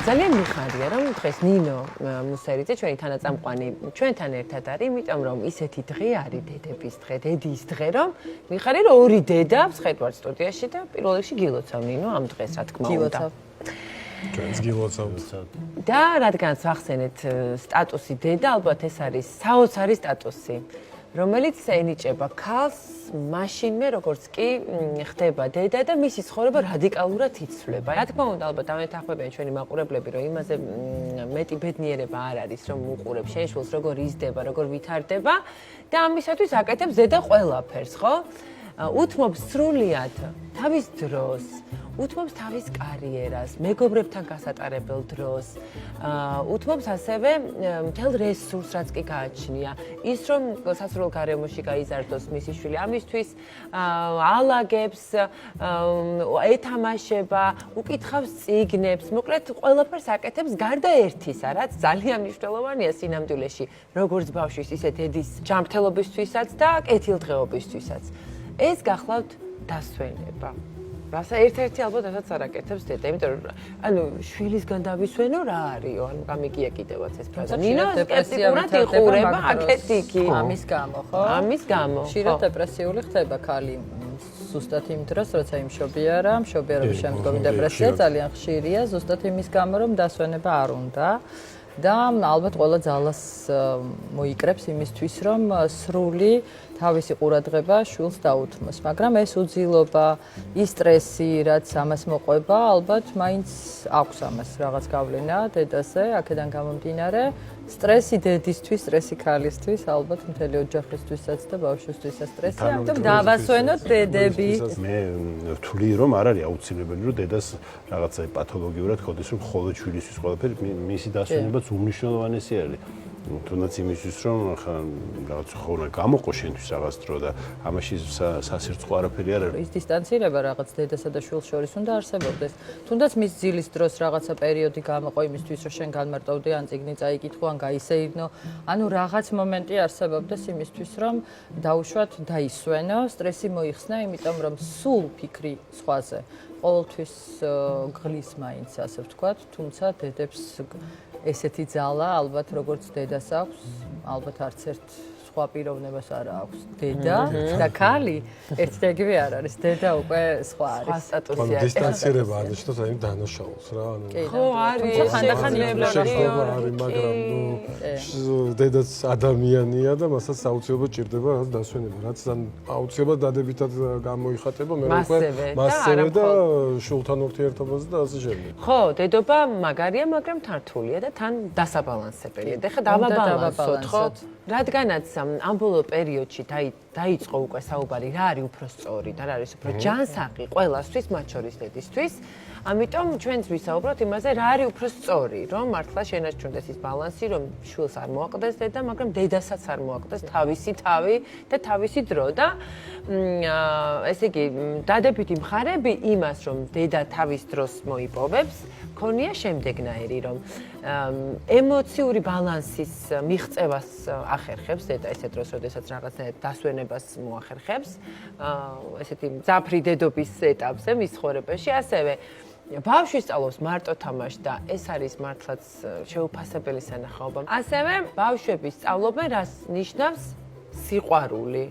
ძალიან მიხარია რომ დღეს ნინო მუსერიძე ჩვენი თანაწამყვანი ჩვენთან ერთად არის, იმიტომ რომ ისეთი დღე არის დედების დღე, დედის დღე, რომ მიხარია რომ ორი დედა ვსხედავთ სტუდიაში და პირველ რიგში გილოცავ ნინო ამ დღეს რა თქმა უნდა. ჩვენს გილოცავთ. და რადგანაც ვახსენეთ სტატუსი დედა, ალბათ ეს არის საოცარი სტატუსი. რომელიც ენიჭება ქალს მაშინმე როგორც კი ხდება დედა და მისი ცხოვრება რადიკალურად იცვლება. რა თქმა უნდა, ალბათ ამეთანხმებიან ჩვენი მაყურებლები, რომ იმაზე მეტი ბედნიერება არ არის, რომ უყურებ შენ შვილს როგორ იზრდება, როგორ ვითარდება და ამისათვის აკეთებს დედა ყველაფერს, ხო? უთმობს სრულიად თავის დროს, უთმობს თავის კარიერას, მეგობრებთან გასატარებელ დროს, უთმობს ასევე მთელ რესურსს, რაც კი გააჩნია. ის რომ სასურველ გარემოში გაიზარდოს მისი შვილი, ამისთვის ალაგებს, ეთამაშება, უკითხავს წიგნებს, მოკლედ ყველაფერს აკეთებს გარდა ერთისა, რაც ძალიან მნიშვნელოვანია სინამდვილეში, როგორც ბავშვის, ისე დედის ჯანმრთელობისთვისაც და კეთილდღეობისთვისაც. ეს გახლავთ დასვენება. რასაც ერთ-ერთი ალბათ რასაც არ აკეთებს დედა, იმიტომ რომ ანუ შვილისგან დავისვენო რა არისო, ანუ გამიგია კიდევაც ეს ფრაზა. ნინო სკეპტიკურად იყურება აქეთ იქ. ამის გამო, ხო? ამის გამო. ხშირად დეპრესიული ხდება ქალი. ზუსტად იმ დროს, როცა იმშობიარა, მშობიარობის შემდგომი დეპრესია ძალიან ხშირია, ზუსტად იმის გამო, რომ დასვენება არ უნდა. და ალბათ ყველა ძალას მოიკრებს იმისთვის, რომ სრული თავისი ყურადღება შვილს დაუთმოს, მაგრამ ეს უძილობა, ის სტრესი, რაც ამას მოყვება, ალბათ მაინც აქვს ამას რაღაც გავლენა დედაზე, აქედან გამომდინარე, სტრესი დედისთვის, სტრესი ქალისთვის, ალბათ მთელი ოჯახისთვისაც და ბავშვისთვისაც სტრესი, ამიტომ დავასვენოთ დედები. მე ვთვლი რომ არ არის აუცილებელი, რომ დედას რაღაცა პათოლოგიურად ხოდეს, რომ მხოლოდ შვილისთვის ყველაფერი მისი დასვენებაც უმნიშვნელოვანესი არის. თუნდაც იმისთვის, რომ რაღაც ხონა გამოყო შენთვის რაღაც დრო და ამაში სასირწყო არაფერი არ არის. ის დისტანცირება რაღაც დედასა და შვილს შორის უნდა არსებობდეს. თუნდაც მის ძილის დროს რაღაცა პერიოდი გამოყო იმისთვის, რომ შენ განმარტოვდე ან წიგნი წაიკითხო, ან გაისეირნო. ანუ რაღაც მომენტი არსებობდეს იმისთვის, რომ დაუშვათ დაისვენო, სტრესი მოიხსნა, იმიტომ რომ სულ ფიქრი სხვაზე. ყოველთვის გღლის მაინც, ასე ვთქვათ, თუმცა დედებს ესეთი ძალა, ალბათ როგორც დედას აქვს, ალბათ არც ერთ სხვა პიროვნებას არ აქვს. დედა და ქალი ერთდაიგივე არ არის. დედა უკვე სხვა არის. სხვა სტატუსია. დისტანცირება არნიშნავს აი დანაშაულს რა, ანუ ხო, არის ხანდახან შეიძლება არის, მაგრამ დედაც ადამიანია და მასაც აუცილებლად ჭირდება რაღაც დასვენება, რაც აუცილებლად დადებითად გამოიხატება, მე უკვე მასევე და შულთან ურთიერთობაზე და ასე შემდეგ. ხო, დედობა მაგარია, მაგრამ თართულია და თან დასაბალანსებელია. და ხა დავაბალანსოთ, ხო? რადგანაც ამ ბოლო პერიოდში დაიწყო უკვე საუბარი, რა არის უფრო სწორი და რა არის უფრო ჯანსაღი ყველასთვის, მათ შორის დედისთვის. ამიტომ ჩვენც ვისაუბროთ იმაზე, რა არის უფრო სწორი, რომ მართლა შენარჩუნდეს ის ბალანსი, რომ შვილს არ მოაკლდეს დედა, მაგრამ დედასაც არ მოაკლდეს თავისი თავი და თავისი დრო და ესე იგი, დადებითი მხარები იმას, რომ დედა თავის დროს მოიპოვებს, ქონია შემდეგნაირი, რომ ემოციური ბალანსის მიღწევას ახერხებს დედა ესეთ დროს, როდესაც რაღაცნაირად დასვენებას მოახერხებს, ესეთი მძაფრი დედობის ეტაპზე მის ცხოვრებაში, ასევე ბავშვი სწავლობს მარტო თამაშს და ეს არის მართლაც შეუფასებელი სანახაობა. ასევე ბავშვები სწავლობენ, რას ნიშნავს სიყვარული.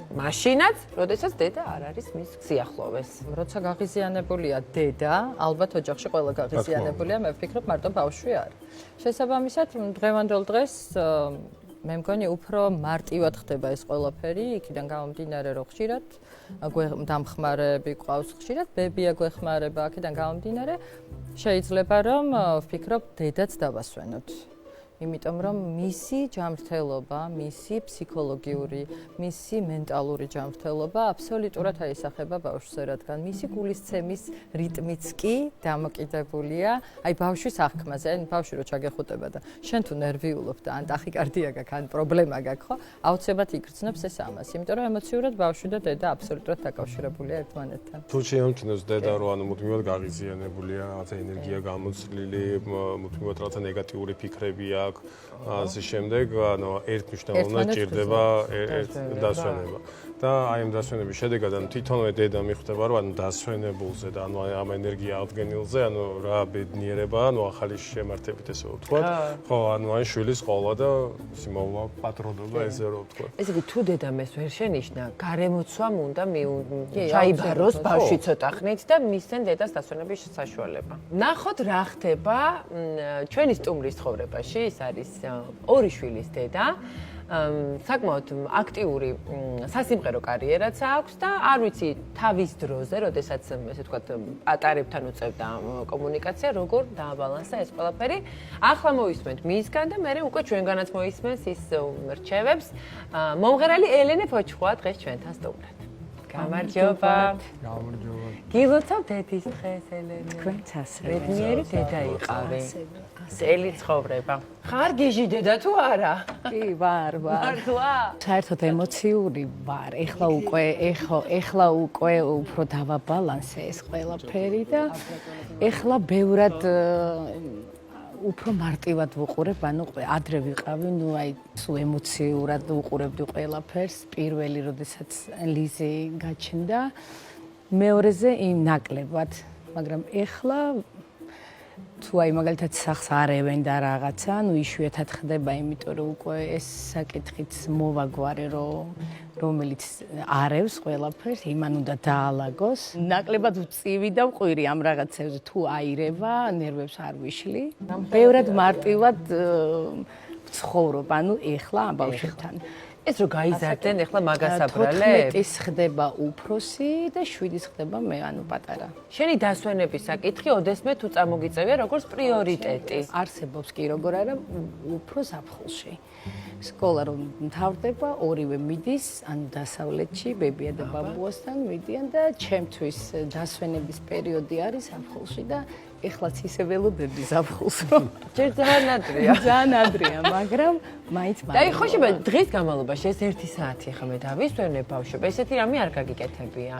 მაშინაც, როდესაც დედა არ არის მის სიახლოვეს. როცა გაღიზიანებულია დედა, ალბათ ოჯახში ყველა გაღიზიანებულია, მე ვფიქრობ, მარტო ბავშვი არ. შესაბამისად, დღევანდელ დღეს მე მგონი უფრო მარტივად ხდება ეს ყველაფერი, იქიდან გამომდინარე, რომ ხშირად დამხმარები ყავს, ხშირად ბებია გვეხმარება, აქედან გამომდინარე, შეიძლება რომ ვფიქრობ, დედაც დავასვენოთ. იმიტომ რომ მისი ჯანმრთელობა, მისი ფსიქოლოგიური, მისი მენტალური ჯანმრთელობა აბსოლუტურად აისახება ბავშვზე, რადგან მისი გულისცემის რიტმიც კი დამოკიდებულია აი ბავშვის აღქმაზე. ან ბავშვი რო ჩაგეხუტება და შენ თუ ნერვიულობ და ან ტახიკარდია გაქვს, ან პრობლემა გაქვს, ხო? აუცილებლად იგრძნობს ეს ამას, იმიტომ რომ ემოციურად ბავშვი და დედა აბსოლუტურად დაკავშირებულია ერთმანეთთან. თუ შეამჩნევს დედა, რომ ანუ მუდმივად გაღიზიანებულია, რაღაცა ენერგია გამოცლილი, მუდმივად რაღაცა ნეგატიური ფიქრები აქვს, აქვს. ასე შემდეგ, ანუ ერთმნიშვნელოვნად ჭირდება დასვენება. და აი ამ დასვენების შედეგად ანუ თვითონვე დედა მიხვდება რომ ანუ დასვენებულზე და ანუ ამ ენერგია აღდგენილზე ანუ რა ბედნიერება ანუ ახალი შემართებით ესე ვთქვა ხო ანუ აი შვილის ყოლა და სიმოვლა პატრონობა ესე რომ ვთქვა ესე იგი თუ დედამეს ვერ შენიშნა გარემოცვამ უნდა ჩაიბაროს ბავშვი ცოტა ხნით და მისცენ დედას დასვენების საშუალება ნახოთ რა ხდება ჩვენი სტუმრის ცხოვრებაში ის არის ორი შვილის დედა საკმაოდ აქტიური სასიმღერო კარიერაც აქვს და არ ვიცი თავის დროზე, როდესაც ესე ვთქვათ, ატარებთან უწევდა კომუნიკაცია, როგორ დააბალანსა ეს ყველაფერი. ახლა მოვისმენთ მისგან და მე უკვე ჩვენგანაც მოისმენს ის რჩევებს. მომღერალი ელენე ფოჩხუა დღეს ჩვენთან სტუმრად. გამარჯობა. გამარჯობა. გილოცავ დედის დღეს ელენე. თქვენც ასევე. ბედნიერი დედა იყავი. წელი ცხოვრება. ხარ გიჟი დედა თუ არა? კი, ვარ. მართლა? საერთოდ ემოციური ვარ. ეხლა უკვე უფრო დავაბალანსე ეს ყველაფერი და ეხლა ბევრად უფრო მარტივად ვუყურებ, ანუ ადრე ვიყავი, ნუ აი სულ ემოციურად ვუყურებდი ყველაფერს. პირველი, როდესაც ლიზი გაჩნდა, მეორეზე იმ ნაკლებად, მაგრამ ეხლა თუ აი მაგალითად სახს არევენ და რაღაცა, ნუ იშვიათად ხდება, იმიტომ რომ უკვე ეს საკითხიც მოვაგვარე, რომელიც არევს ყველაფერს, იმან უნდა დაალაგოს. ნაკლებად ვწივი და ვყვირი ამ რაღაცებზე, თუ აირება, ნერვებს არ ვიშლი. ბევრად მარტივად ვცხოვრობ, ანუ ეხლა ამ ბავშვებთან. ეს რო გაიზარდნენ, ეხლა მაგასაბრალებს? 14-ის ხდება უფროსი და 7-ის ხდება მე, ანუ პატარა. შენი დასვენების საკითხი ოდესმე თუ წამოგიწევია როგორც პრიორიტეტი. არსებობს კი როგორ არა, უფრო ზაფხულში. სკოლა რომ მთავრდება, ორივე მიდის, ანუ დასავლეთში, ბებია და ბაბუასთან მიდიან და ჩემთვის დასვენების პერიოდი არის ზაფხულში და ეხლაც ისე ველოდები ზაფხულს რომ ჯერ ძალიან ადრეა. ძალიან ადრეა, მაგრამ მაინც და აი ხოშება დღის განმავლობაში ეს 1 საათი ახლა მე დავისვენებ ბავშვებს. ესეთი რამე არ გაგიკეთებია.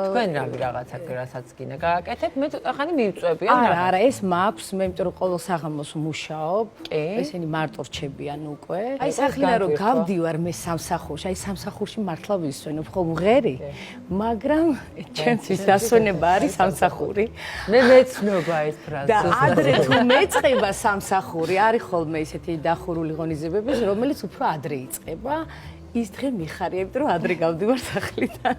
თქვენ რავი რაღაცა რასაც გინდა გააკეთეთ, მე ცოტა ხანი მივწვევი ან რა. არა, ეს მაქვს, მე იმიტომ რომ ყოველ საღამოს მუშაობ. ესენი მარტო რჩებიან უკვე. აი სახლიდან რომ გავდივარ მე სამსახურში, აი სამსახურში მართლა ვისვენებ, ხო მღერი, მაგრამ ჩემთვის დასვენება არის სამსახური. მე მეცნობა ეს ფრაზა. და ადრე თუ მეწყება სამსახური, არის ხოლმე ისეთი დახურული ღონისძიებები, რომელიც უფრო ადრე იწყება. ის დღე მიხარია, იმიტომ რომ ადრე გავდივარ სახლიდან.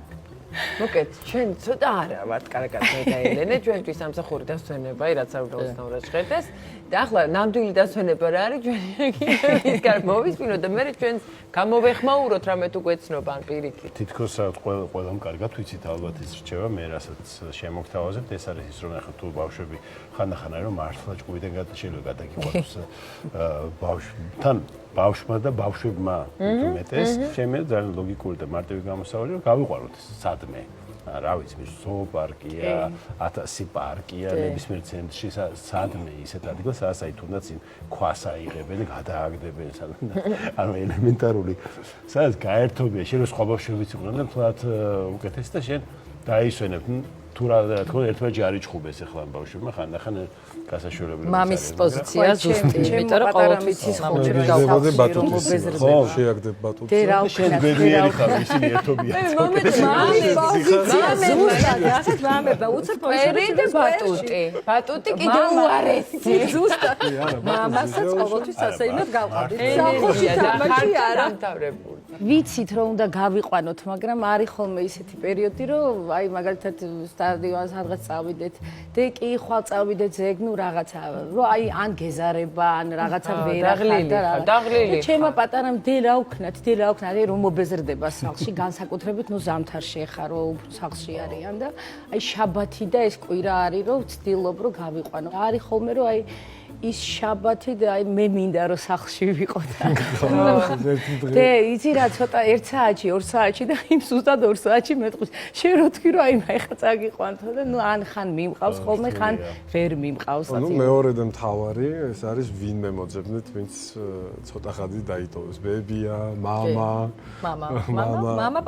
მოკეთ, ჩვენ ცოტა არა ვართ კარგად მე და ელენე, ჩვენთვის სამსახური დასვენება, რაც არ უნდა უცნაურად ჟღერდეს. და ახლა ნამდვილი დასვენება რა არის ჩვენ ის მოვისმინოთ და მე ჩვენს გამოვეხმაუროთ რამე თუ გვეცნობა ან პირიქით. თითქოს ყველამ კარგად ვიცით ალბათ ის რჩევა, მე რასაც შემოგთავაზებთ, ეს არის ის რომ ახლა თუ ბავშვები ხანდახან არის რომ მართლა ჭკუიდან შეიძლება გადაგიყვანოს ბავშვთან ბავშვმა და ბავშვებმა უმეტეს, შემიძლია ძალიან ლოგიკური და მარტივი გამოსავალი რომ გავიყვანოთ სადმე. რა ვიცი, ზოოპარკია, 1000 პარკია, ნებისმიერ ცენტრში სადმე ისეთ ადგილს, სადაც თუნდაც ქვას აიღებენ და გადააგდებენ ანუ ელემენტარული სადაც გაერთობია, შენ რო სხვა ბავშვებიც იყვნენ და თლათ უკეთეს და შენ დაისვენებ თუ რა თქმა უნდა ერთმანეთში არ იჭხუბეს ახლა ამ ბავშვებმა ხანდახან გასაშორებლად მამის პოზიცია ზუსტი, იმიტომ რომ ყოველთვის ხოჭებს გავხსნი, ხო, შეაგდებ ბატუტს. შენ ბედნიერი ხარ, ისინი ერთობიან. მომენტ მამის პოზიცია ზუსტად, ასეთ მამება უცებ პერიოდე ბატუტი. ბატუტი კიდევ უარესი. ზუსტად. მამასაც ყოველთვის ასე იმად გავყავდით. სახლში თამაში არა. დამთავრებული. ვიცით რომ უნდა გავიყვანოთ, მაგრამ არის ხოლმე ისეთი პერიოდი, რომ აი მაგალითად სტადიონს რაღაც წავიდეთ, დეკი ხვალ წავიდეთ ზეგ, ნუ რაღაცა, რომ აი ან გეზარება, ან რაღაცა ვერახარ და რა. დაღლილი. ჩემო პატარამ დე რა უქნათ, რომ მობეზრდება სახლში, განსაკუთრებით ნუ ზამთარში ხარ, რომ უფრო სახლში არიან და აი შაბათი და ეს კვირა არის, რომ ვცდილობ რომ გავიყვანო. არის ხოლმე რომ აი ის შაბათი და აი მე მინდა რომ სახლში ვიყო და. დე იცი რა რა ცოტა 1 საათში, 2 საათში და იმ ზუსტად 2 საათში მეტყვის. შენ რო თქვი რომ აი ეხა წაგიყვანთო და ნუ ან ხან მიმყავს ხოლმე, ხან ვერ მიმყავს. ნუ მეორე და მთავარი ეს არის ვინმე მოძებნეთ, ვინც ცოტა ხანი დაიტოვეს. ბებია, მამა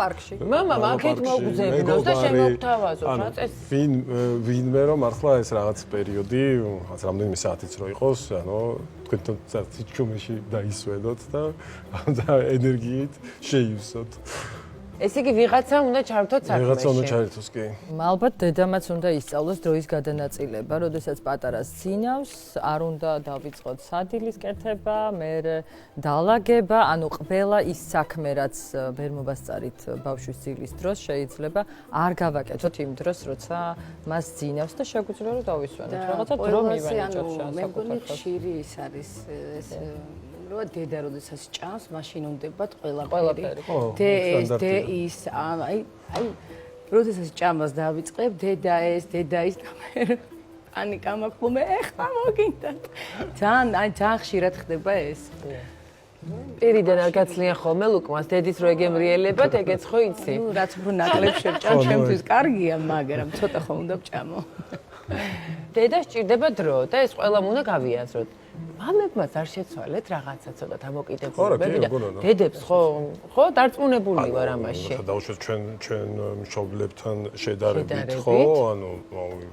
პარკში. მამა აქეთ მოგძებნოს და შემოგთავაზოთ რა წეს. ვინმე რომ ახლა ეს რაღაც პერიოდი, რაღაც რამდენიმე საათიც რო იყოს, ანუ თქვენ წარწით ჩუმეში დაისვენოთ და ენერგიით შეივსოთ. ესე იგი ვიღაცა უნდა ჩართოთ საქმეში. ვიღაცა უნდა ჩართოს კი. ალბათ დედამაც უნდა ისწავლოს დროის გადანაწილება, როდესაც პატარას ძინავს, არ უნდა დავიწყოთ სადილის კეთება, მე დალაგება, ანუ ყველა ის საქმე, რაც ვერ მობასწარით ბავშვის ძილის დროს, შეიძლება არ გავაკეთოთ იმ დროს, როცა მას ძინავს და შეგვიძლია რომ დავისვენოთ. რაღაცა დრო მივენიჭოთ მე მგონი ხშირი ის არის ეს რო დედა როდესაც ჭამს, მაშინ უნდებათ ყველაფერი. დე ის აი როდესაც ჭამას დავიწყებ, დედა ეს და მე პანიკა მაქვს, მე ეხლა მოგინდათ. ძალიან ხშირად ხდება ეს. პირიდან არ გაცლიან ხოლმე ლუკმას, დედის რო ეგემრიელებათ, ეგეც ხო იცი? ნუ რაც უფრო ნაკლებ შევჭამ, ჩემთვის კარგია, მაგრამ ცოტა ხო უნდა ვჭამო. დედა სჭირდება დრო და ეს ყველამ უნდა გავიაზროთ. მამებმაც არ შეცვალეთ რაღაცა ცოტა დამოკიდებულებები და დედებს ხო დარწმუნებული ვარ ამაში. დავუშვათ ჩვენ მშობლებთან შედარებით ხო, ანუ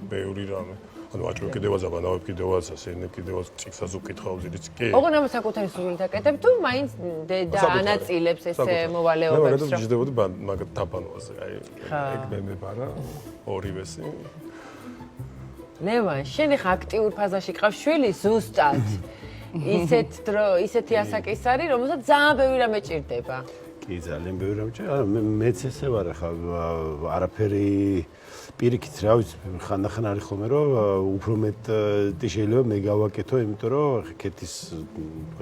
ბევრი რამე. ანუ აჭრო კიდევაც აბანავებ კიდევაც ასენებ კიდევაც ციხსას უკითხავ ძირიც კი. ოღონ ამ საკუთარი სულით აკეთებ თუ მაინც დედა ანაწილებს ესე მოვალეობებს რომ ჯდებოდი მაგათ დაბანვაზე აი ეგ მემება რა ორივესი. ლევან, შენ ხა აქტიურ ფაზაში ყავს შვილი ზუსტად. ისეთი ასაკის არის, რომელსაც ძალიან ბევრი რამე ჭირდება. კი, ძალიან ბევრი რამე ჭირდება. მეც ესე ვარ ხა არაფერი პირიქით რა ვიცი, ხანდახან არის ხოლმე რომ უფრო მეტი შეიძლება მე გავაკეთო, იმიტომ რომ ხეთის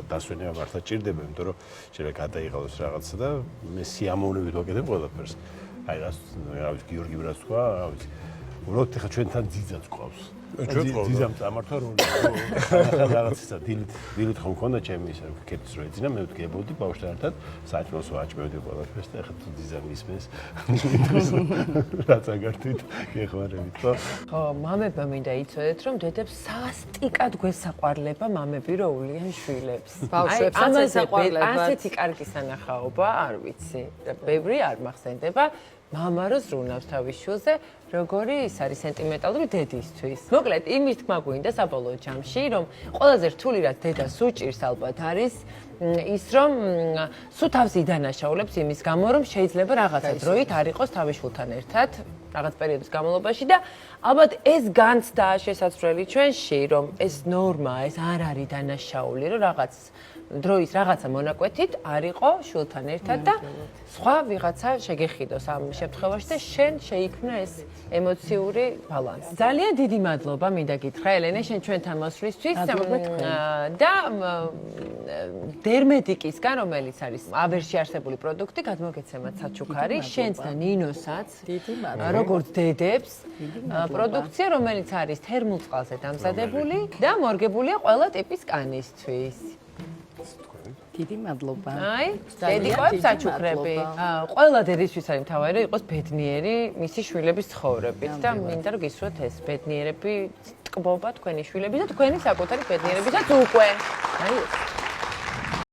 დასვენება მართლა ჭირდება, იმიტომ რომ შეიძლება გადაიღალოს რაღაცა და მე სიამოვნებით ვაკეთებ ყველაფერს. აი რა ვიცი, გიორგი რას თქვა, რა ვიცი. უბრალოდ ხა ჩვენთან ძიძაც ყავს. ძიძამ წამართვა რომ რაღაცა დილით ხომ მქონდა ჩემი ისე კეთის რო ეძინა, მე ვდგებოდი ბავშვთან ერთად, საჭმელს ვაჭმევდი ყველაფერს და ხა თუ ძიძამ ისმენს. რაც აგართვით გეხმარებით, ხო? ხო, მამებმა მინდა იცოდეთ, რომ დედებს სასტიკად გვესაყვარლება მამები რო ულიან შვილებს. ბავშვებსაც ესაყვარლებათ. ასეთი კარგი სანახაობა არ ვიცი. და ბევრი არ მახსენდება. მამა რო ზრუნავს თავის შვილზე, როგორი ის არის სენტიმენტალური დედისთვის. მოკლედ, იმის თქმა გვინდა საბოლოო ჯამში, რომ ყველაზე რთული რაც დედას უჭირს ალბათ არის ის რომ სულ თავს იდანაშაულებს იმის გამო, რომ შეიძლება რაღაცა დროით არ იყოს თავის შვილთან ერთად, რაღაც პერიოდის განმავლობაში და ალბათ ეს განცდა შესაძლებელი ჩვენში, რომ ეს ნორმა, ეს არ არის დანაშაული, რომ რაღაც დროის რაღაცა მონაკვეთით არ იყო შვილთან ერთად და სხვა ვიღაცა შეგეხიდოს ამ შემთხვევაში და შენ შეიქმნა ეს ემოციური ბალანსი. ძალიან დიდი მადლობა მინდა გითხრა ელენე შენ ჩვენთან მოსვლისთვის და დერმედიკისგან რომელიც არის აბერში არსებული პროდუქტი გადმოგეცემათ საჩუქარი შენც და ნინოსაც როგორც დედებს პროდუქცია რომელიც არის თერმულ წყალზე დამზადებული და მორგებულია ყველა ტიპის კანისთვის. დიდი მადლობა. აი, დედი ყვებს საჩუქრები. ყველა დედისთვის არის მთავარი რომ იყოს ბედნიერი მისი შვილების ცხოვრებით და მინდა რომ გისურვოთ ეს ბედნიერები ტკბობა თქვენი შვილების და თქვენი საკუთარი ბედნიერებისაც უკვე. აი